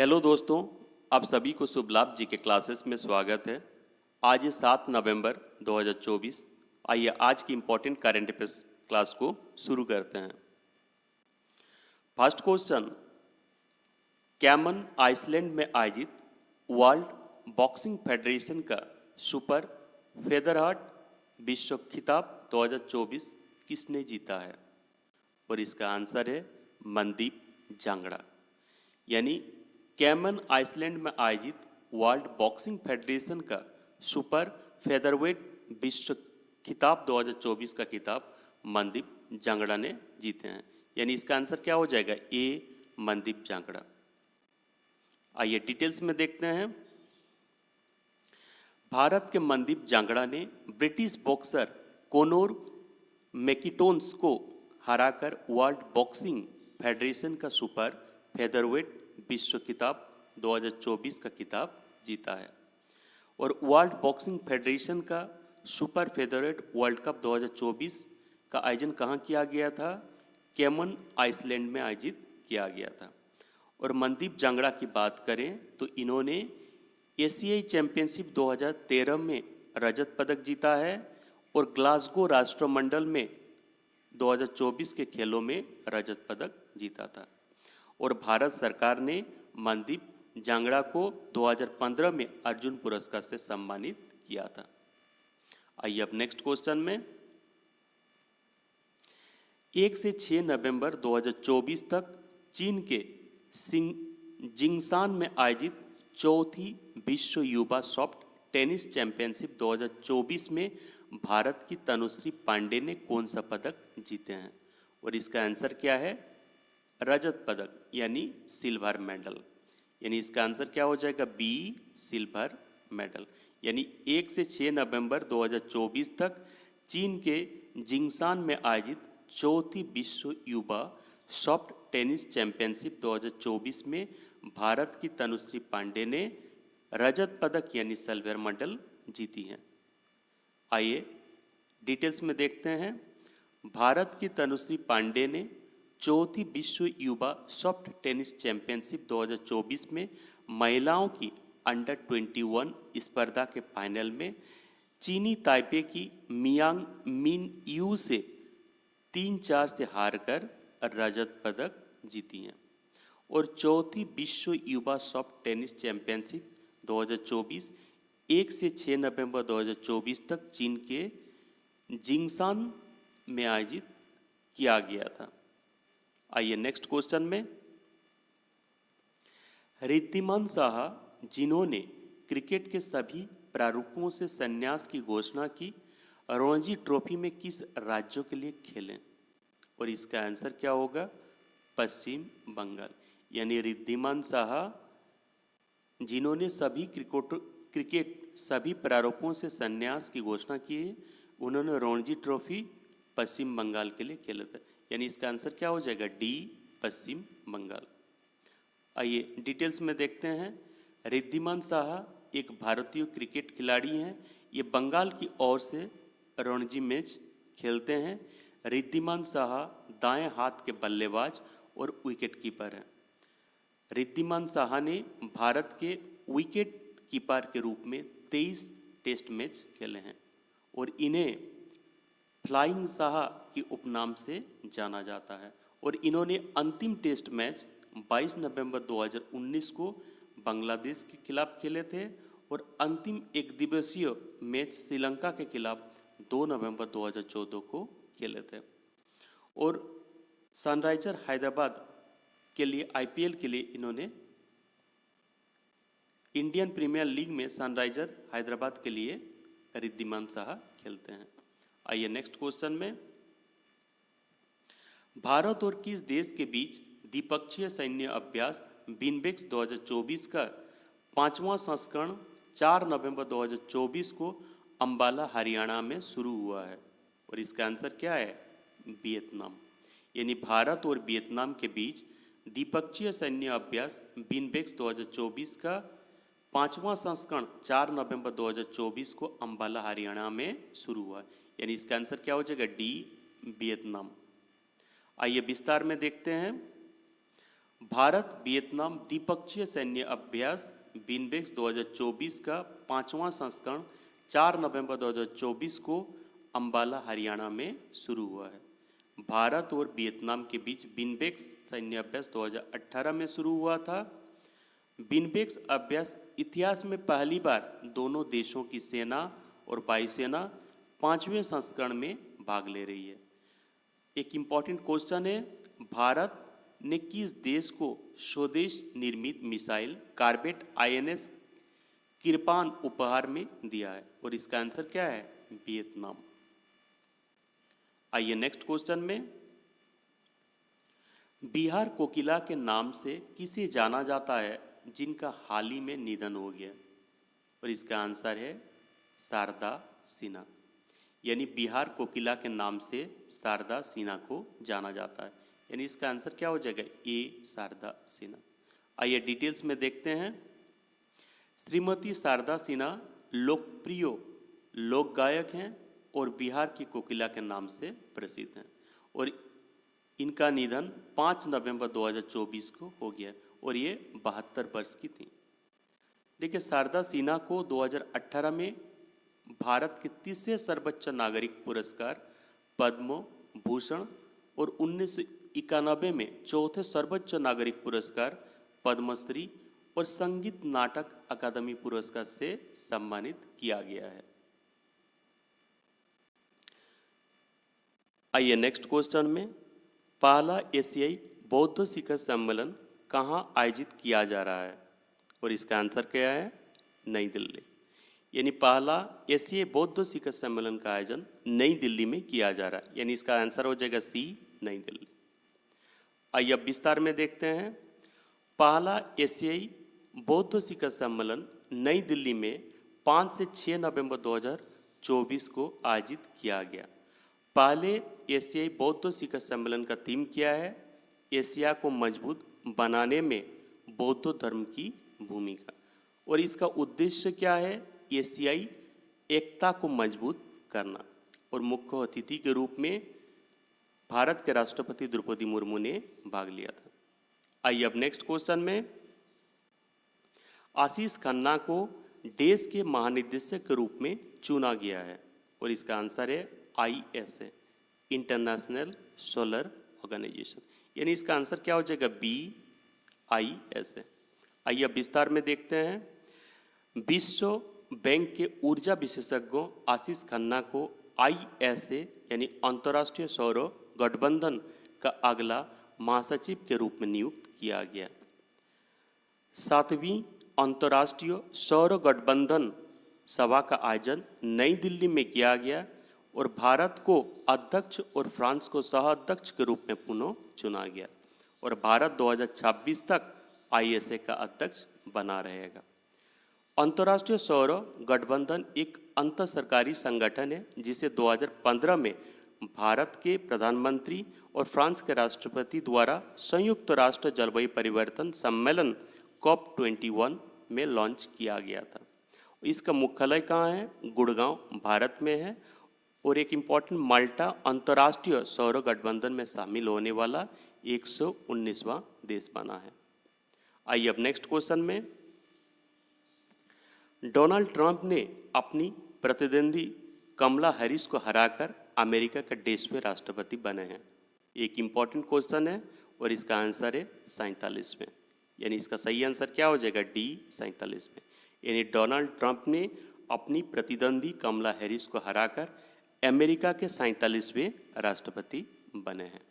Hello दोस्तों, आप सभी को शुभ लाभ जी के क्लासेस में स्वागत है। आज है 7 नवंबर 2024। आइए आज की इम्पोर्टेंट करंट अफेयर्स क्लास को शुरू करते हैं। फर्स्ट क्वेश्चन, कैमन आइसलैंड में आयोजित वर्ल्ड बॉक्सिंग फेडरेशन का सुपर फेदरहार्ट विश्व खिताब 2024 किसने जीता है? और इसका आंसर है मनदीप जांगड़ा। यानी कैमन आइसलैंड में आयोजित वर्ल्ड बॉक्सिंग फेडरेशन का सुपर फेदरवेट विश्व खिताब 2024 का खिताब मनदीप जांगड़ा ने जीते हैं। यानी इसका आंसर क्या हो जाएगा? ए, मनदीप जांगड़ा। आइए डिटेल्स में देखते हैं। भारत के मनदीप जांगड़ा ने ब्रिटिश बॉक्सर कोनोर मैकिटोन्स को हराकर वर्ल्ड बॉक्सिंग फेडरेशन का सुपर फेदरवेट विश्व खिताब 2024 का खिताब जीता है। और वर्ल्ड बॉक्सिंग फेडरेशन का सुपर फेदरवेट वर्ल्ड कप 2024 का आयोजन कहाँ किया गया था? कैमन आइसलैंड में आयोजित किया गया था। और मनदीप जांगड़ा की बात करें तो इन्होंने एशियाई चैंपियनशिप 2013 में रजत पदक जीता है और ग्लासगो राष्ट्रमंडल में 2024 के खेलों में रजत पदक जीता था। और भारत सरकार ने मनदीप जांगड़ा को 2015 में अर्जुन पुरस्कार से सम्मानित किया था। आइए अब नेक्स्ट क्वेश्चन में। 1 से 6 नवंबर 2024 तक चीन के जिंगशान में आयोजित चौथी विश्व युवा सॉफ्ट टेनिस चैंपियनशिप 2024 में भारत की तनुश्री पांडे ने कौन सा पदक जीते हैं? और इसका आंसर क्या है? रजत पदक यानी सिल्वर मेडल। यानी इसका आंसर क्या हो जाएगा? B, silver medal. यानी 1 से 6 नवंबर 2024 तक चीन के जिंगशान में आयोजित चौथी विश्व युवा सॉफ्ट टेनिस चैंपियनशिप 2024 में भारत की तनुश्री पांडे ने रजत पदक यानी सिल्वर मेडल जीती है। आइए डिटेल्स में देखते हैं। भारत की तनुश्री पांडे ने चौथी विश्व युवा सॉफ्ट टेनिस चैंपियनशिप 2024 में महिलाओं की अंडर 21 स्पर्धा के फाइनल में चीनी ताइपे की मियांग मिन यू से 3-4 से हारकर रजत पदक जीती हैं। और चौथी विश्व युवा सॉफ्ट टेनिस चैंपियनशिप 2024 1 से 6 नवंबर 2024 तक चीन के जिंगशान में आयोजित किया गया था। आइए नेक्स्ट क्वेश्चन में। रिद्धिमान साहा जिन्होंने क्रिकेट के सभी प्रारूपों से संन्यास की घोषणा की, रणजी ट्रॉफी में किस राज्यों के लिए खेलें? और इसका आंसर क्या होगा? पश्चिम बंगाल। यानी रिद्धिमान साहा जिन्होंने क्रिकेट सभी प्रारूपों से संन्यास की घोषणा की है, उन्होंने रणजी ट्रॉफी पश्चिम बंगाल के लिए खेला था। यानी इसका आंसर क्या हो जाएगा? डी, पश्चिम बंगाल। आइए डिटेल्स में देखते हैं। रिद्धिमान साहा एक भारतीय क्रिकेट खिलाड़ी हैं। ये बंगाल की ओर से रणजी मैच खेलते हैं। रिद्धिमान साहा दाएं हाथ के बल्लेबाज और विकेट कीपर हैं। रिद्धिमान साहा ने भारत के विकेट कीपर के रूप में 23 टेस्ट मैच खेले हैं और इन्हें फ्लाइंग साहा के उपनाम से जाना जाता है। और इन्होंने अंतिम टेस्ट मैच 22 नवंबर 2019 को बांग्लादेश के खिलाफ खेले थे और अंतिम एक दिवसीय मैच श्रीलंका के खिलाफ 2 नवंबर 2014 को खेले थे। और सनराइजर हैदराबाद के लिए आईपीएल के लिए इन्होंने इंडियन प्रीमियर लीग में सनराइजर हैदराबाद के लिए रिद्धिमान साहा खेलते हैं। आइए नेक्स्ट क्वेश्चन में। भारत और किस देश के बीच द्विपक्षीय सैन्य अभ्यास बिनबेक्स 2024 का 5वां संस्करण 4 नवंबर 2024 को अंबाला हरियाणा में शुरू हुआ है? और इसका आंसर क्या है? वियतनाम। यानी भारत और वियतनाम के बीच द्विपक्षीय सैन्य अभ्यास बिनबेक्स 2024 का 5वां संस्करण 4 नवंबर 2024 को अंबाला हरियाणा में शुरू हुआ। यानी इसका आंसर क्या हो जाएगा? D, Vietnam. आइए विस्तार में देखते हैं। भारत वियतनाम द्विपक्षीय सैन्य अभ्यास बिनबेक्स 2024 का 5वां संस्करण 4 नवंबर 2024 को अंबाला हरियाणा में शुरू हुआ है। भारत और वियतनाम के बीच बिनबेक्स सैन्य अभ्यास 2018 में शुरू हुआ था। बिनबेक्स अभ्यास इतिहास में पहली बार दोनों देशों की सेना और वायुसेना 5वें संस्करण में भाग ले रही है। एक इम्पॉर्टेंट क्वेश्चन है, भारत ने किस देश को स्वदेश निर्मित मिसाइल कार्बेट आईएनएस किरपान उपहार में दिया है? और इसका आंसर क्या है? वियतनाम। आइए नेक्स्ट क्वेश्चन में, बिहार कोकिला के नाम से किसे जाना जाता है जिनका हाल ही में निधन हो गया? और इसका आंसर है शारदा सिन्हा। यानी बिहार कोकिला के नाम से शारदा सिन्हा को जाना जाता है। यानी इसका आंसर क्या हो जाएगा? ए शारदा सिन्हा। आइए डिटेल्स में देखते हैं। श्रीमती शारदा सिन्हा लोकप्रिय लोक गायक हैं और बिहार की कोकिला के नाम से प्रसिद्ध हैं और इनका निधन 5 नवंबर 2024 को हो गया और ये 72 वर्ष की थी। देखिए, शारदा सिन्हा को 2018 में भारत के तीसरे सर्वोच्च नागरिक पुरस्कार पद्म भूषण और 1991 में चौथे सर्वोच्च नागरिक पुरस्कार पद्मश्री और संगीत नाटक अकादमी पुरस्कार से सम्मानित किया गया है। आइए नेक्स्ट क्वेश्चन में, पहला एशियाई बौद्ध शिखर सम्मेलन कहाँ आयोजित किया जा रहा है? और इसका आंसर क्या है? नई दिल्ली। यानी पहला एशियाई बौद्ध शिखर सम्मेलन का आयोजन नई दिल्ली में किया जा रहा है। यानी इसका आंसर हो जाएगा सी, नई दिल्ली। आइए अब विस्तार में देखते हैं। पहला एशियाई बौद्ध शिखर सम्मेलन नई दिल्ली में 5 से 6 नवंबर 2024 को आयोजित किया गया। पहले एशियाई बौद्ध शिखर सम्मेलन का थीम क्या है? एशिया को मजबूत बनाने में बौद्ध धर्म की भूमिका। और इसका उद्देश्य क्या है? एशियाई एकता को मजबूत करना। और मुख्य अतिथि के रूप में भारत के राष्ट्रपति द्रौपदी मुर्मू ने भाग लिया था। आइए अब नेक्स्ट क्वेश्चन में, आशीष खन्ना को देश के महानिदेशक के रूप में चुना गया है। और इसका आंसर है ISA, इंटरनेशनल सोलर ऑर्गेनाइजेशन। यानी इसका आंसर क्या हो जाएगा? BISA। आइए अब विस्तार में देखते हैं। विश्व बैंक के ऊर्जा विशेषज्ञों आशीष खन्ना को ISA यानी अंतर्राष्ट्रीय सौर गठबंधन का अगला महासचिव के रूप में नियुक्त किया गया। 7वीं अंतर्राष्ट्रीय सौर गठबंधन सभा का आयोजन नई दिल्ली में किया गया और भारत को अध्यक्ष और फ्रांस को सह अध्यक्ष के रूप में पुनः चुना गया और भारत 2026 तक ISA का अध्यक्ष बना रहेगा। अंतर्राष्ट्रीय सौर गठबंधन एक अंतर सरकारी संगठन है जिसे 2015 में भारत के प्रधानमंत्री और फ्रांस के राष्ट्रपति द्वारा संयुक्त राष्ट्र जलवायु परिवर्तन सम्मेलन COP21 में लॉन्च किया गया था। इसका मुख्यालय कहाँ है? गुड़गांव, भारत में है और एक इम्पॉर्टेंट माल्टा अंतर्राष्ट्रीय सौर गठबंधन में शामिल होने वाला 119वां देश बना है। आइए अब नेक्स्ट क्वेश्चन में, डोनाल्ड ट्रंप ने अपनी प्रतिद्वंदी कमला हैरिस को हराकर अमेरिका के 10वें राष्ट्रपति बने हैं। एक इम्पॉर्टेंट क्वेश्चन है और इसका आंसर है 47वें। यानी इसका सही आंसर क्या हो जाएगा? D, 47वें। यानी डोनाल्ड ट्रंप ने अपनी प्रतिद्वंदी कमला हैरिस को हराकर अमेरिका के 47वें राष्ट्रपति बने हैं।